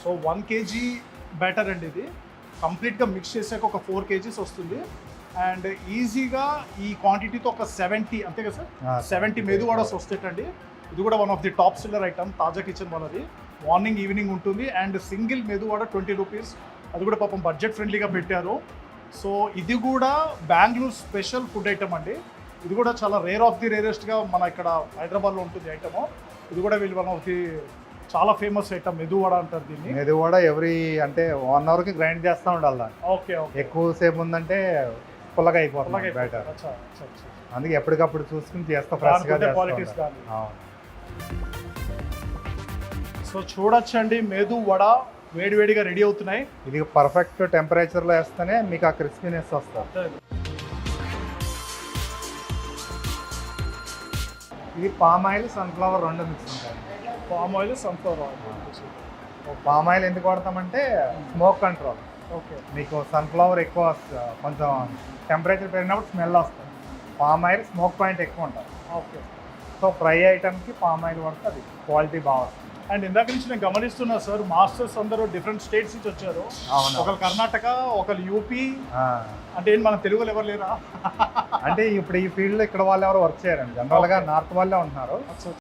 So 1 kg batter అండి ఇది. కంప్లీట్గా మిక్స్ చేసాక ఒక 4 kgs వస్తుంది. అండ్ ఈజీగా ఈ క్వాంటిటీతో ఒక 70 అంతే కదా సార్, 70 మెదు వడస్ వస్తాయండి. ఇది కూడా one of the top seller item Taaza kitchen వాళ్ళది. మార్నింగ్ ఈవినింగ్ ఉంటుంది. And single medu vada 20 rupees. అది కూడా పాపం బడ్జెట్ ఫ్రెండ్లీగా పెట్టారు. సో ఇది కూడా బెంగళూరు స్పెషల్ ఫుడ్ ఐటమ్ అండి. ఇది కూడా చాలా రేర్ ఆఫ్ ది రేరెస్ట్గా మన ఇక్కడ హైదరాబాద్లో ఉంటుంది ఐటమ్. ఇది కూడా వీళ్ళు వన్ ఆఫ్ ది చాలా ఫేమస్ ఐటమ్ మెదు వడ అంటారు దీన్ని. మెదు వడ అంటే 1 hourకి గ్రైండ్ చేస్తూ ఉండాలి దాన్ని. Okay okay. ఎక్కువసేపు ఉందంటే పుల్లగా అయిపోతుంది బెటర్. అందుకే ఎప్పటికప్పుడు చూసుకుని చేస్తా ఫ్రెష్గా క్వాలిటీస్ కానీ. సో చూడొచ్చండి మెదు వడ వేడివేడిగా రెడీ అవుతున్నాయి. ఇది పర్ఫెక్ట్ టెంపరేచర్లో వేస్తేనే మీకు ఆ క్రిస్పీనెస్ వస్తుంది. ఇది పామ్ ఆయిల్ సన్ఫ్లవర్ 2 మిక్స్ ఉంటాయి. Palm oil sunflower oil. Palm oil ఎందుకు వాడతామంటే స్మోక్ కంట్రోల్. ఓకే. మీకు సన్ఫ్లవర్ ఎక్కువ కొంచెం టెంపరేచర్ పెరిగినప్పుడు స్మెల్ వస్తుంది. పామ్ ఆయిల్ స్మోక్ పాయింట్ ఎక్కువ ఉంటుంది. ఓకే. సో ఫ్రై ఐటమ్కి పామ్ ఆయిల్ వాడితే అది క్వాలిటీ బాగుంటుంది. అండ్ ఇందాక నుంచి నేను గమనిస్తున్నా సార్, మాస్టర్స్ అందరూ డిఫరెంట్ స్టేట్స్ నుంచి వచ్చారు. ఒకరు కర్ణాటక, ఒకరు యూపీ. అంటే ఏంటి మన తెలుగులో ఎవరు లేరా? అంటే ఇప్పుడు ఈ ఫీల్డ్లో ఇక్కడ వాళ్ళు ఎవరు వర్క్ చేయరండి. జనరల్గా నార్త్ వాళ్ళే ఉంటున్నారు.